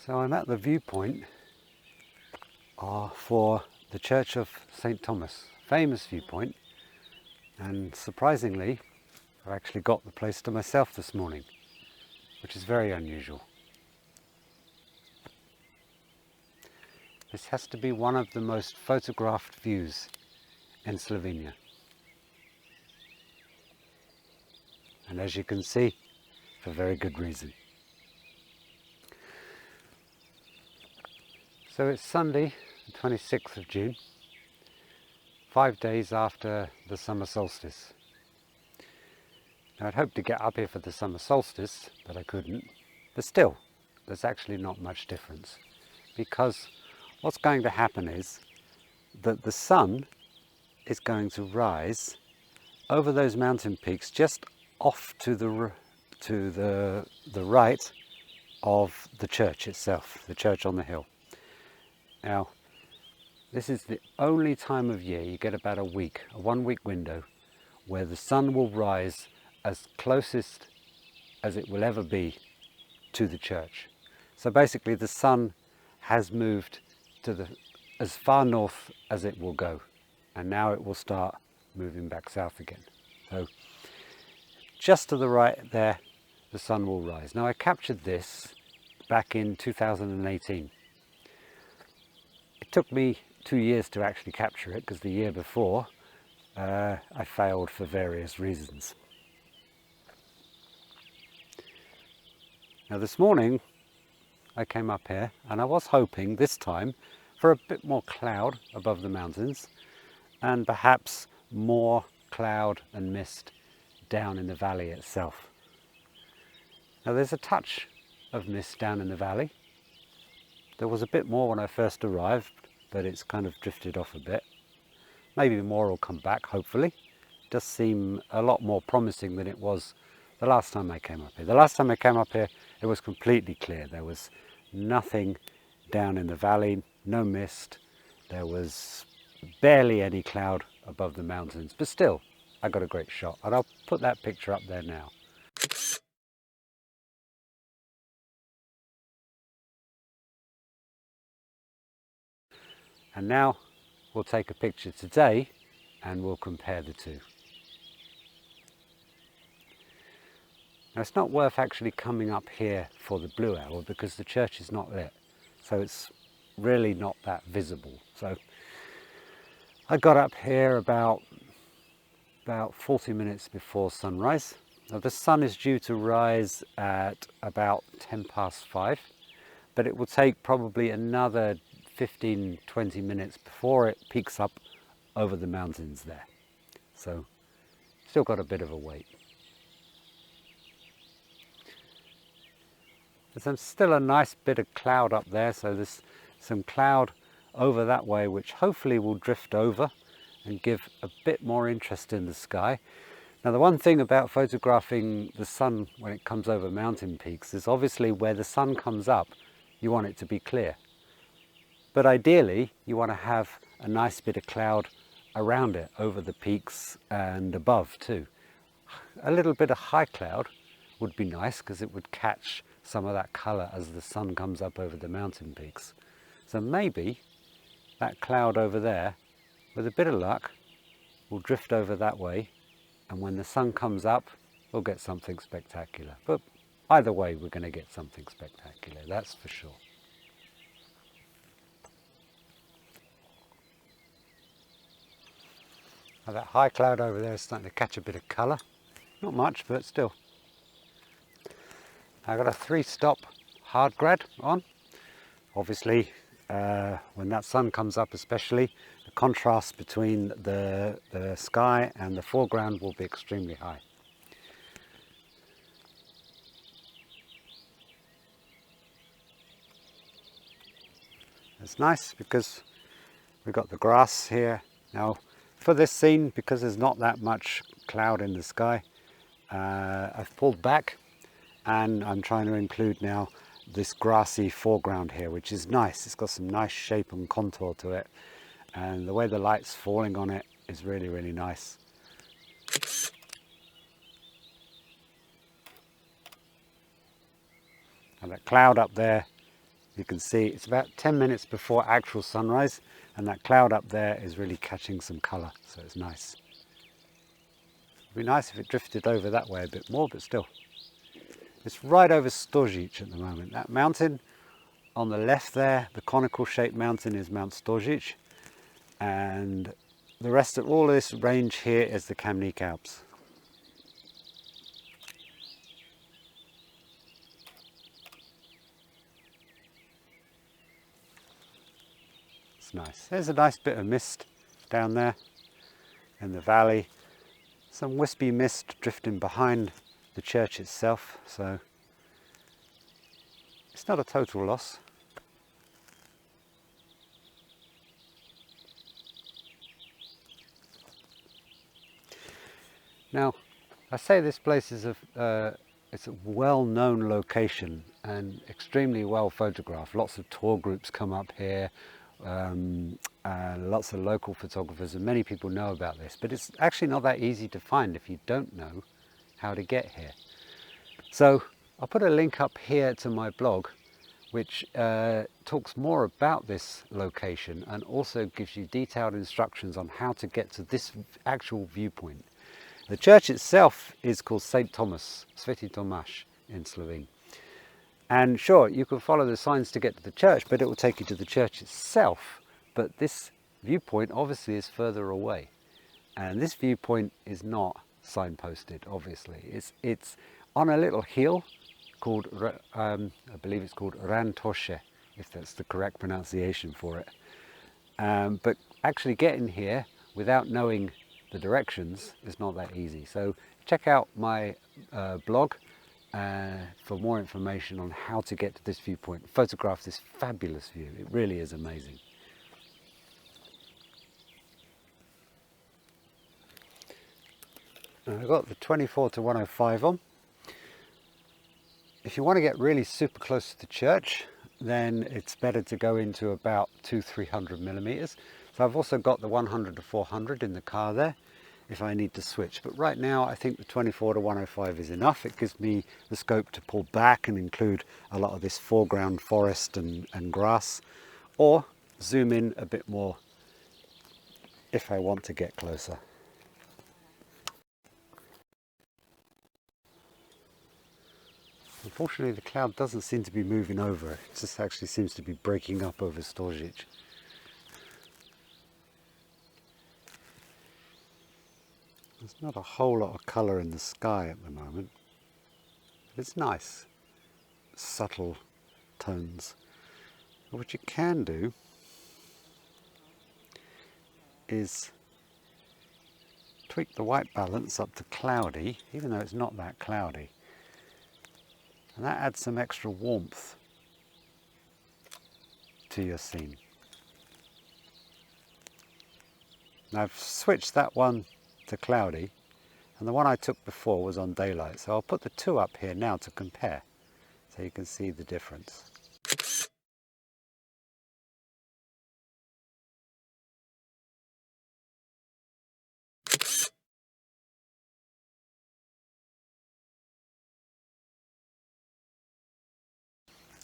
So I'm at the viewpoint for the Church of St. Thomas, famous viewpoint, and surprisingly I've actually got the place to myself this morning, which is very unusual. This has to be one of the most photographed views in Slovenia. And as you can see, for very good reason. So it's Sunday, the 26th of June, 5 days after the summer solstice. Now I'd hoped to get up here for the summer solstice, but I couldn't. But still, there's actually not much difference, because what's going to happen is that the sun is going to rise over those mountain peaks just off to the right of the church itself, the church on the hill. Now, this is the only time of year you get about a 1 week window, where the sun will rise as closest as it will ever be to the church. So basically the sun has moved to as far north as it will go, and now it will start moving back south again. So just to the right there, the sun will rise. Now I captured this back in 2018. It took me 2 years to actually capture it, because the year before I failed for various reasons. Now this morning I came up here and I was hoping this time for a bit more cloud above the mountains, and perhaps more cloud and mist down in the valley itself. Now there's a touch of mist down in the valley. There was a bit more when I first arrived, but it's kind of drifted off a bit. Maybe more will come back, hopefully. It does seem a lot more promising than it was the last time I came up here. The last time I came up here, it was completely clear. There was nothing down in the valley, no mist. There was barely any cloud above the mountains, but still, I got a great shot. And I'll put that picture up there now. And now we'll take a picture today and we'll compare the two. Now it's not worth actually coming up here for the blue hour, because the church is not lit, so it's really not that visible. So I got up here about 40 minutes before sunrise. Now the sun is due to rise at about 5:10, but it will take probably another 15-20 minutes before it peaks up over the mountains there. So still got a bit of a wait. There's still a nice bit of cloud up there, so there's some cloud over that way which hopefully will drift over and give a bit more interest in the sky. Now the one thing about photographing the sun when it comes over mountain peaks is obviously where the sun comes up, you want it to be clear. But ideally, you want to have a nice bit of cloud around it, over the peaks and above too. A little bit of high cloud would be nice, because it would catch some of that colour as the sun comes up over the mountain peaks. So maybe that cloud over there, with a bit of luck, will drift over that way, and when the sun comes up, we'll get something spectacular. But either way, we're going to get something spectacular, that's for sure. Now that high cloud over there is starting to catch a bit of colour. Not much, but still. I've got a 3-stop hard grad on. Obviously, when that sun comes up especially, the contrast between the sky and the foreground will be extremely high. It's nice because we've got the grass here. Now, for this scene, because there's not that much cloud in the sky, I've pulled back and I'm trying to include now this grassy foreground here, which is nice. It's got some nice shape and contour to it, and the way the light's falling on it is really, really nice. And that cloud up there You can see it's about 10 minutes before actual sunrise, and that cloud up there is really catching some colour, so it's nice. It'd be nice if it drifted over that way a bit more, but still. It's right over Stožice at the moment. That mountain on the left there, the conical shaped mountain, is Mount Stožice, and the rest of all this range here is the Kamnik Alps. It's nice. There's a nice bit of mist down there in the valley. Some wispy mist drifting behind the church itself, so it's not a total loss. Now, I say this place is it's a well-known location and extremely well photographed. Lots of tour groups come up here, lots of local photographers, and many people know about this, but it's actually not that easy to find if you don't know how to get here. So I'll put a link up here to my blog which talks more about this location and also gives you detailed instructions on how to get to this actual viewpoint. The church itself is called St. Thomas, Sveti Tomáš in Slovene. And sure, you can follow the signs to get to the church, but it will take you to the church itself. But this viewpoint obviously is further away. And this viewpoint is not signposted, obviously. It's on a little hill called, I believe it's called Rantoshe, if that's the correct pronunciation for it. But actually getting here without knowing the directions is not that easy. So check out my blog for more information on how to get to this viewpoint. Photograph this fabulous view. It really is amazing. I've got the 24-105 on. If you want to get really super close to the church, then it's better to go into about 200-300 millimeters. So I've also got the 100-400 in the car there if I need to switch. But right now I think the 24-105 is enough. It gives me the scope to pull back and include a lot of this foreground forest and grass, or zoom in a bit more if I want to get closer. Unfortunately, the cloud doesn't seem to be moving over. It just actually seems to be breaking up over Stožice. There's not a whole lot of colour in the sky at the moment. But it's nice, subtle tones. But what you can do is tweak the white balance up to cloudy, even though it's not that cloudy. And that adds some extra warmth to your scene. Now I've switched that one to cloudy, and the one I took before was on daylight. So I'll put the two up here now to compare, so you can see the difference.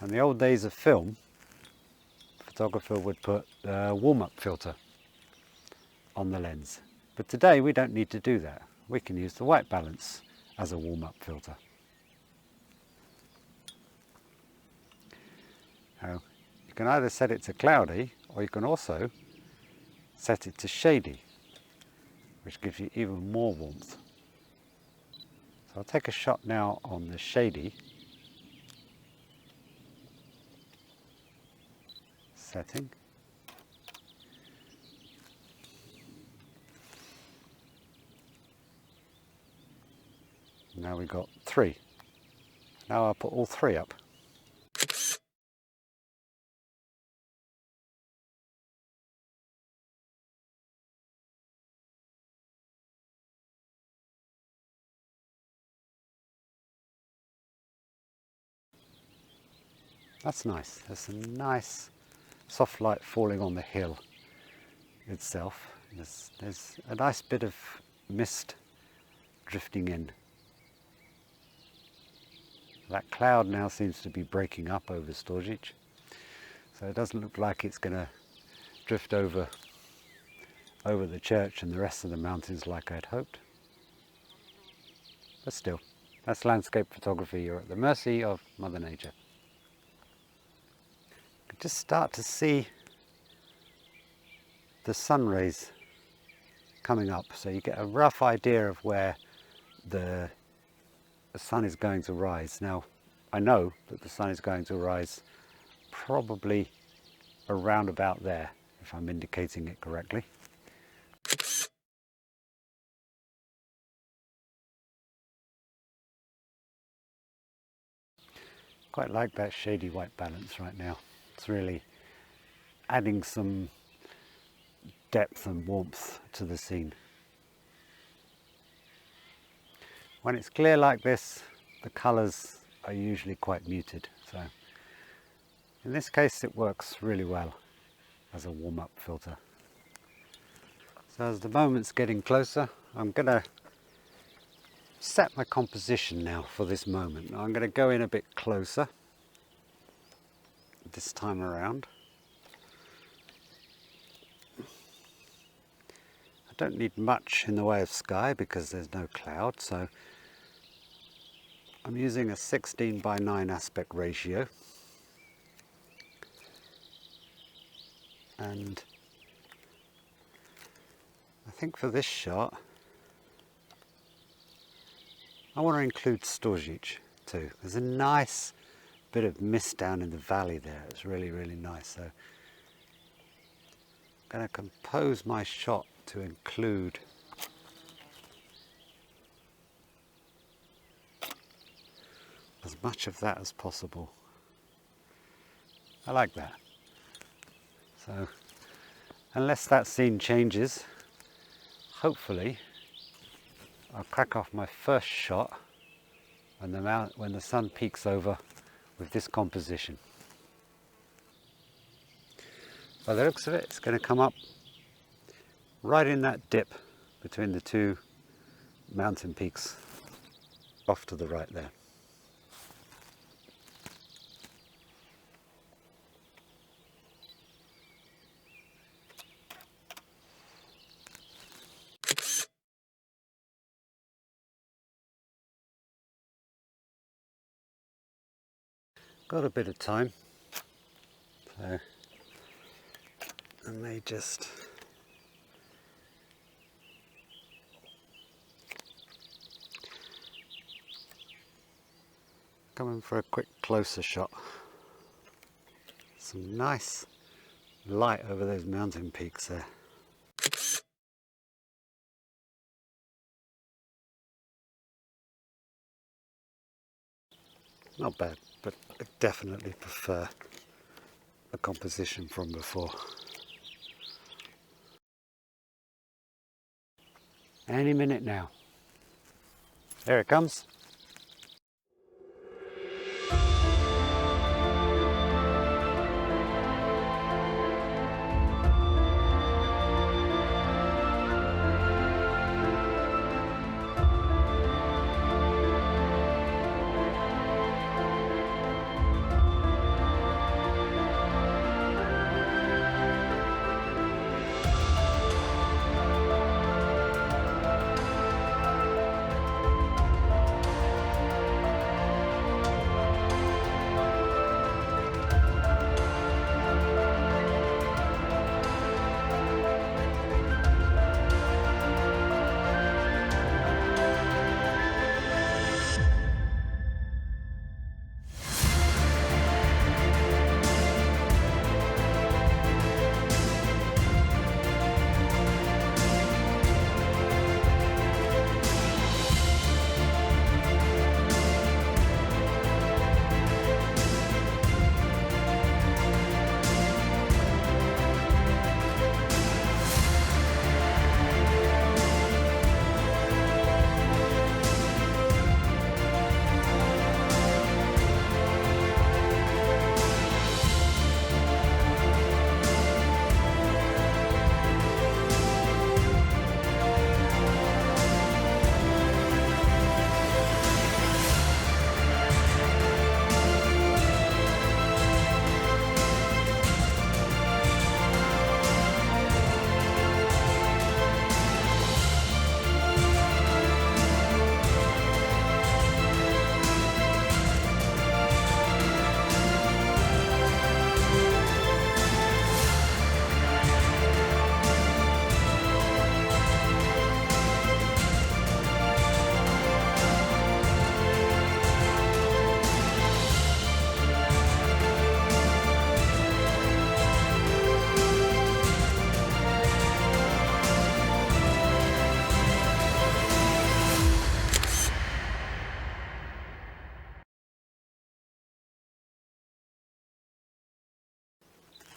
In the old days of film, the photographer would put a warm-up filter on the lens. But today we don't need to do that. We can use the white balance as a warm-up filter. Now, you can either set it to cloudy, or you can also set it to shady, which gives you even more warmth. So I'll take a shot now on the shady setting. Now we've got 3. Now I'll put all 3 up. That's nice. There's some nice soft light falling on the hill itself. There's a nice bit of mist drifting in. That cloud now seems to be breaking up over Stožice. So it doesn't look like it's going to drift over the church and the rest of the mountains like I'd hoped. But still, that's landscape photography. You're at the mercy of Mother Nature. You can just start to see the sun rays coming up, so you get a rough idea of where the sun is going to rise. Now, I know that the sun is going to rise probably around about there, if I'm indicating it correctly. Quite like that shady white balance right now. It's really adding some depth and warmth to the scene. When it's clear like this, the colours are usually quite muted, so in this case it works really well as a warm-up filter. So as the moment's getting closer, I'm going to set my composition now for this moment. I'm going to go in a bit closer this time around. I don't need much in the way of sky because there's no cloud, so I'm using a 16:9 aspect ratio, and I think for this shot I want to include Storžič too. There's a nice bit of mist down in the valley there. It's really, really nice. So I'm going to compose my shot to include as much of that as possible. I like that. So unless that scene changes, hopefully I'll crack off my first shot when the sun peaks over with this composition. By the looks of it, it's going to come up right in that dip between the two mountain peaks off to the right there. Got a bit of time, so I may just come in for a quick closer shot. Some nice light over those mountain peaks there. Not bad, but I definitely prefer the composition from before. Any minute now. There it comes.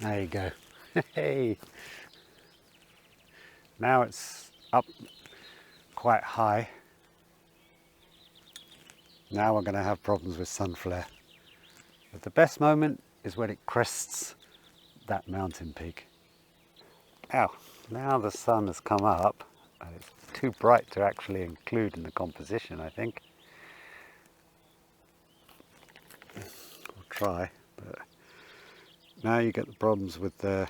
There you go. Hey. Now it's up quite high. Now we're going to have problems with sun flare. But the best moment is when it crests that mountain peak. Ow, now the sun has come up and it's too bright to actually include in the composition, I think. We'll try, but now you get the problems with the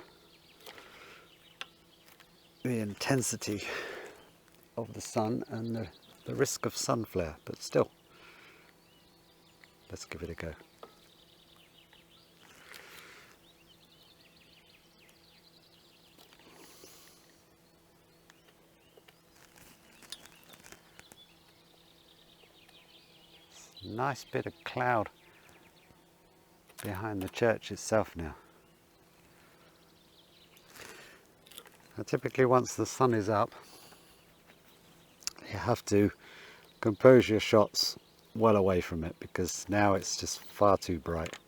intensity of the sun and the risk of sun flare, but still, let's give it a go. Nice bit of cloud behind the church itself now. Now, typically once the sun is up, you have to compose your shots well away from it, because now it's just far too bright.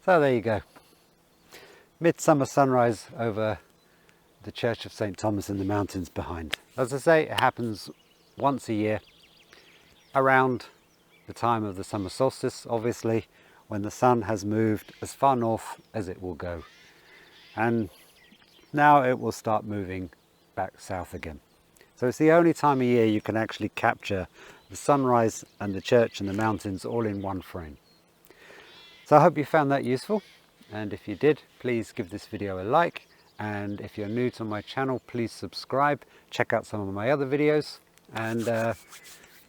So there you go. Midsummer sunrise over the Church of St. Thomas in the mountains behind. As I say, it happens once a year around the time of the summer solstice, obviously, when the sun has moved as far north as it will go. And now it will start moving back south again. So it's the only time of year you can actually capture the sunrise and the church and the mountains all in one frame. So I hope you found that useful, and if you did, please give this video a like, and if you're new to my channel, please subscribe, check out some of my other videos, and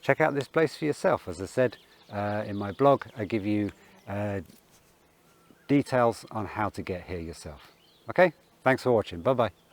check out this place for yourself. As I said in my blog, I give you details on how to get here yourself. Okay, thanks for watching. Bye bye.